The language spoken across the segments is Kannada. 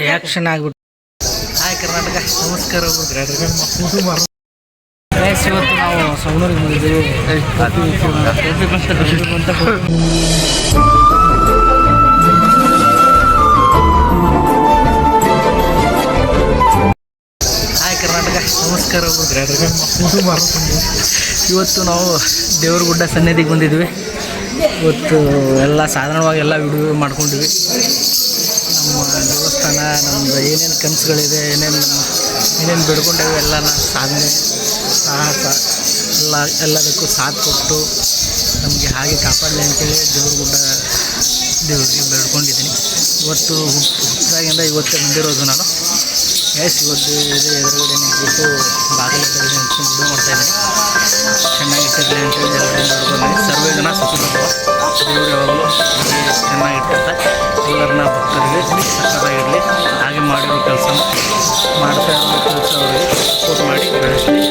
ರಿಯಾಕ್ಷನ್ ಆಗ್ಬಿಟ್ಟು ಹಾಯ್ ಕರ್ನಾಟಕ ನಮಸ್ಕಾರ. ಇವತ್ತು ನಾವು ಸವಣೂರಿಗೆ ಬಂದಿದ್ದೀವಿ. ಹಾಯ್ ಕರ್ನಾಟಕ ನಮಸ್ಕಾರ. ಇವತ್ತು ನಾವು ದೇವ್ರಗುಡ್ಡ ಸನ್ನಿಧಿಗೆ ಬಂದಿದ್ವಿ. ಇವತ್ತು ಎಲ್ಲ ಸಾಧಾರಣವಾಗಿ ಎಲ್ಲ ವಿಡಿಯೋ ಮಾಡ್ಕೊಂಡಿವಿ. ನಮ್ಮ ದೇವಸ್ಥಾನ ನಮ್ಮದು ಏನೇನು ಕನಸುಗಳಿದೆ, ಏನೇನು ಬೇಡ್ಕೊಂಡೇವೆ ಎಲ್ಲನ ಸಾಧನೆ ಸಾಹಸ ಎಲ್ಲದಕ್ಕೂ ಸಾಥ್ ಕೊಟ್ಟು ನಮಗೆ ಹಾಗೆ ಕಾಪಾಡಲಿ ಅಂತೇಳಿ ದೇವ್ರಿಗೆ ಬೇಡ್ಕೊಂಡಿದ್ದೀನಿ. ಇವತ್ತು ಹುಟ್ಟಿದಾಗಿಂದ ಇವತ್ತೇ ಬಂದಿರೋದು ನಾನು. ಇವತ್ತು ಎದುರುಗಡೆ ನಿಂತ್ಬಿಟ್ಟು ಬಾಗಿಲು ಎದುರುಗಡೆ ನಿಂತ್ಕೊಂಡು ವಿಡಿಯೋ ಮಾಡ್ತಾಯಿದ್ದೀನಿ. ಚೆನ್ನಾಗಿಟ್ಟಿರಲಿ ಅಂತೇಳಿ ಎಲ್ಲರೂ ಸರ್ವೇ ಜನ ಸುಖಿಸುವ ದೇವರು ಯಾವಾಗಲೂ ಚೆನ್ನಾಗಿಟ್ಟಿರ್ತಾರೆ. ಎಲ್ಲರನ್ನ ಭಕ್ತರಿಗೆ ಸಕ್ಕತ್ತಾಗಿರಲಿ. ಹಾಗೆ ಮಾಡಿರೋ ಕೆಲಸ ಮಾಡ್ತಾ ಇರೋ ಕೆಲಸ ಅವರಿಗೆ ಸಪೋರ್ಟ್ ಮಾಡಿ ಬೆಳೆಸಲಿ.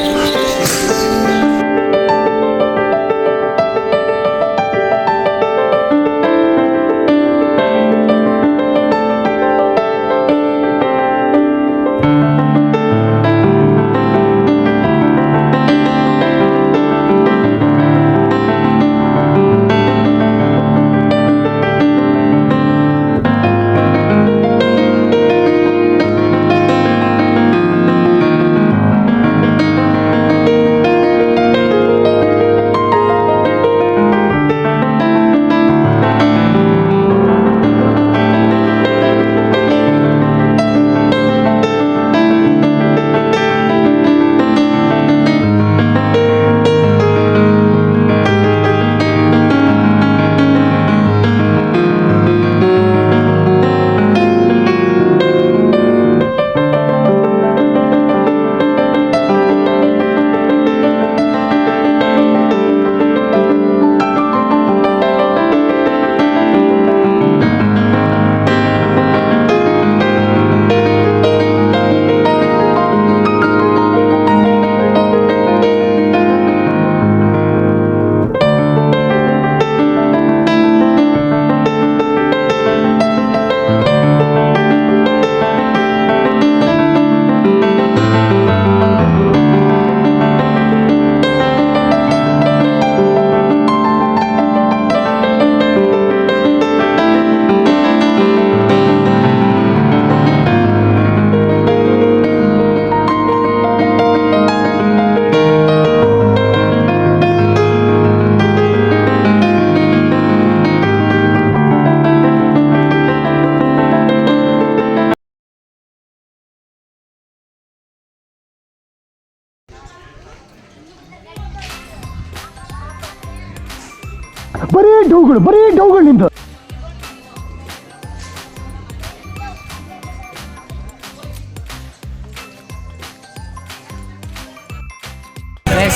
ಬರೀ ಡೌಗಳು ನಿಂತು.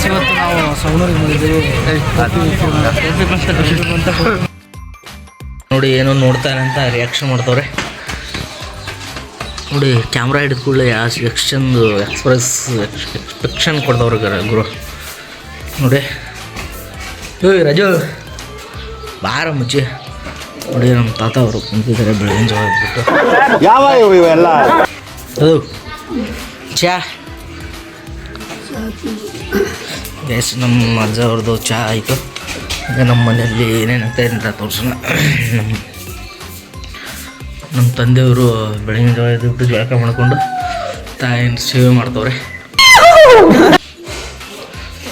ಇವತ್ತು ನಾವು ಸವಣೂರಿಗೆ ಬಂದಿದ್ದೀವಿ. ನೋಡಿ ಏನೋ ನೋಡ್ತಾರೆ ಅಂತ ರಿಯಾಕ್ಷನ್ ಮಾಡ್ತವ್ರೆ. ನೋಡಿ ಕ್ಯಾಮ್ರಾ ಹಿಡಿದ ಕೂಡಲೇ ಎಕ್ಸ್ಪ್ರೆಕ್ಷನ್ ಕೊಡ್ತವ್ರೆ ಗುರು. ನೋಡಿ ರಾಜು ಬಾರ ಮುಚ್ಚಿ. ನೋಡಿ ನಮ್ಮ ತಾತ ಅವರು ಕುಂತಿದ್ದಾರೆ ಬೆಳಗಿನ ಜಾವ ಬಿಟ್ಟು. ಯಾವ ಇವೆಲ್ಲ ಅದು ಚಾ ಗ್ಯಾಸ್ ನಮ್ಮ ಅಜ್ಜ ಅವ್ರದ್ದು ಚಹಾ ಆಯಿತು. ಈಗ ನಮ್ಮ ಮನೆಯಲ್ಲಿ ಏನೇನಾಗ್ತಾಯಿದೆ ಅಂತ ತೋರಿಸೋಣ. ನಮ್ಮ ತಂದೆಯವರು ಬೆಳಗಿನ ಜಾವ ಎದ್ಬಿಟ್ಟು ಜಳಕ ಮಾಡಿಕೊಂಡು ತಾಯಿನ ಸೇವೆ ಮಾಡ್ತವ್ರೆ.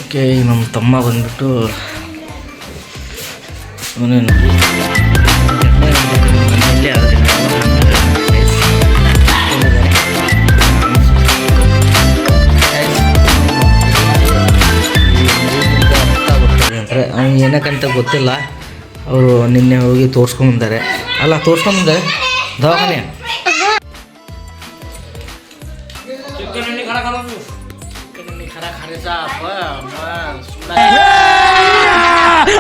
ಓಕೆ, ಈಗ ನಮ್ಮ ತಮ್ಮ ಬಂದ್ಬಿಟ್ಟು ಅವನೇನು ಮನೆಯಲ್ಲಿ ಅಂತಾರೆ. ಅವ್ನು ಏನಕ್ಕಂತ ಗೊತ್ತಿಲ್ಲ. ಅವರು ನಿನ್ನೆ ಹೋಗಿ ತೋರಿಸ್ಕೊಂಬಂದಾರೆ. ಅಲ್ಲ ತೋರಿಸ್ಕೊಂಬಂದಾರೆ ದವಾಖಾನೆ.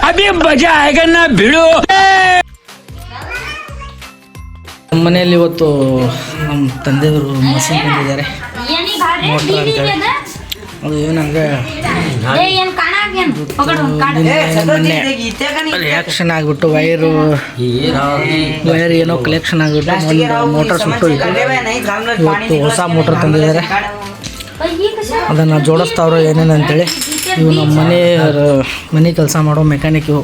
ಅಭಿ ಮಜಾ ಆಯ್ಗನ್ನ ಬಿಡು. ನಮ್ಮ ಮನೆಯಲ್ಲಿ ಇವತ್ತು ನಮ್ಮ ತಂದೆಯವರು ಮಷೀನ್ ಬಂದಿದ್ದಾರೆ, ಮೋಟ್ರ್ ಅಂತೇಳಿ. ಅದು ಏನಂದರೆ ರಿಯಾಕ್ಷನ್ ಆಗಿಬಿಟ್ಟು ವೈರ್ ಏನೋ ಕಲೆಕ್ಷನ್ ಆಗಿಬಿಟ್ಟು ಒಂದು ಮೋಟರ್ ಸುಟ್ಟು ಇವತ್ತು ಹೊಸ ಮೋಟರ್ ತಂದಿದ್ದಾರೆ. ಅದನ್ನು ಜೋಡಿಸ್ತಾವ್ರು ಏನೇನು ಅಂತೇಳಿ. ಇವು ನಮ್ಮ ಮನೆ ಕೆಲಸ ಮಾಡೋ ಮೆಕ್ಯಾನಿಕ್, ಇವು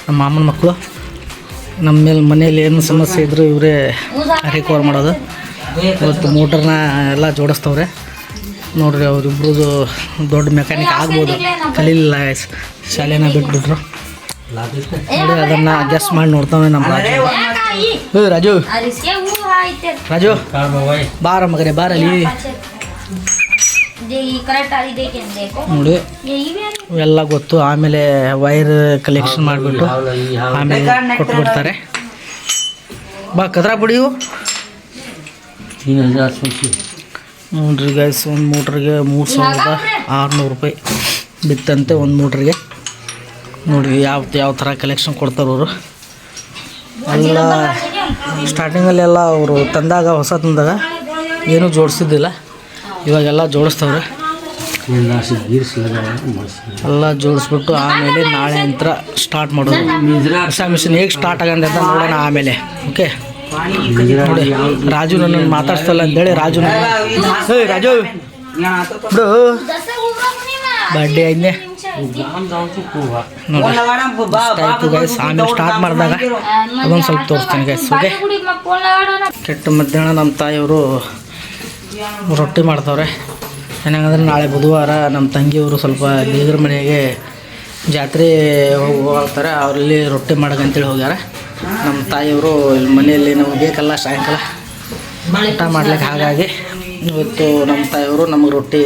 ನಮ್ಮ ಮಾಮನ ಮಕ್ಕಳು. ನಮ್ಮ ಮೇಲೆ ಮನೇಲಿ ಏನು ಸಮಸ್ಯೆ ಇದ್ದರೂ ಇವರೇ ರಿಕವರ್ ಮಾಡೋದು. ಇವತ್ತು ಮೋಟರ್ನ ಎಲ್ಲ ಜೋಡಿಸ್ತವ್ರೆ ನೋಡ್ರಿ. ಅವರಿಬ್ರದ್ದು ದೊಡ್ಡ ಮೆಕ್ಯಾನಿಕ್ ಆಗ್ಬೋದು, ಕಲೀಲಿಲ್ಲ, ಶಾಲೆನ ಬಿಟ್ಬಿಟ್ರು ನೋಡಿ. ಅದನ್ನು ಅಡ್ಜಸ್ಟ್ ಮಾಡಿ ನೋಡ್ತಾವೆ ನಮ್ಮ ರಾಜು. ರಾಜು ಬಾರ ಮಗನೇ ಬಾರಲ್ಲಿ ನೋಡಿ. ಇವೆಲ್ಲ ಗೊತ್ತು. ಆಮೇಲೆ ವೈರ್ ಕಲೆಕ್ಷನ್ ಮಾಡಿಬಿಟ್ಟು ಆಮೇಲೆ ಕೊಟ್ಬಿಡ್ತಾರೆ. ಬಾ ಕದ್ರಾ ಬಿಡಿವು ನೋಡ್ರಿ ಗೈಸ್. ಒಂದು ಮೋಟ್ರಿಗೆ 3600 ರೂಪಾಯಿ ಬಿತ್ತಂತೆ ಒಂದು ಮೋಟ್ರಿಗೆ. ನೋಡಿರಿ ಯಾವ ಥರ ಕಲೆಕ್ಷನ್ ಕೊಡ್ತಾರೆ ಅವರು. ಎಲ್ಲ ಸ್ಟಾರ್ಟಿಂಗಲ್ಲೆಲ್ಲ ಅವರು ತಂದಾಗ ಹೊಸ ತಂದಾಗ ಏನೂ ಜೋಡಿಸಿದ್ದಿಲ್ಲ, ಇವಾಗೆಲ್ಲ ಜೋಡಿಸ್ತವ್ರೆ. ಎಲ್ಲ ಜೋಡಿಸ್ಬಿಟ್ಟು ಆಮೇಲೆ ನಾಳೆ ನಂತರ ಸ್ಟಾರ್ಟ್ ಮಾಡೋದು. ಹೊಸ ಮಿಷಿನ್ ಹೇಗೆ ಸ್ಟಾರ್ಟ್ ಆಗಂತ ನೋಡೋಣ ಆಮೇಲೆ. ಓಕೆ ನೋಡಿ. ರಾಜು ನನ್ನನ್ನು ಮಾತಾಡ್ಸ್ತಲ್ಲ ಅಂತೇಳಿ ರಾಜು ರಾಜು ಬಿಡು ಬರ್ಡೇ ಆಯ್ದೆ ನೋಡಿ ಗೈಸ್. ಆಮೇಲೆ ಸ್ಟಾರ್ಟ್ ಮಾಡಿದಾಗ ಅದೊಂದು ಸ್ವಲ್ಪ ತೋರಿಸ್ತೀನಿ ಗೈಸ್. ಓಕೆ. ಕೆಟ್ಟ ಮಧ್ಯಾಹ್ನ ನಮ್ಮ ತಾಯಿಯವರು ರೊಟ್ಟಿ ಮಾಡ್ತವ್ರೆ. ಏನಾಗಂದ್ರೆ ನಾಳೆ ಬುಧವಾರ ನಮ್ಮ ತಂಗಿಯವರು ಸ್ವಲ್ಪ ಬೀಗರ ಮನೆಗೆ ಜಾತ್ರೆ ಹೋಗ್ತಾರೆ. ಅವರಲ್ಲಿ ರೊಟ್ಟಿ ಮಾಡಕ್ಕಂತೇಳಿ ಹೋಗ್ಯಾರ. ನಮ್ಮ ತಾಯಿಯವರು ಇಲ್ಲಿ ಮನೆಯಲ್ಲಿ ನಮಗೆ ಬೇಕಲ್ಲ ಸಾಯಂಕಾಲ ಊಟ ಮಾಡ್ಲಿಕ್ಕೆ. ಹಾಗಾಗಿ ಇವತ್ತು ನಮ್ಮ ತಾಯಿಯವರು ನಮಗೆ ರೊಟ್ಟಿ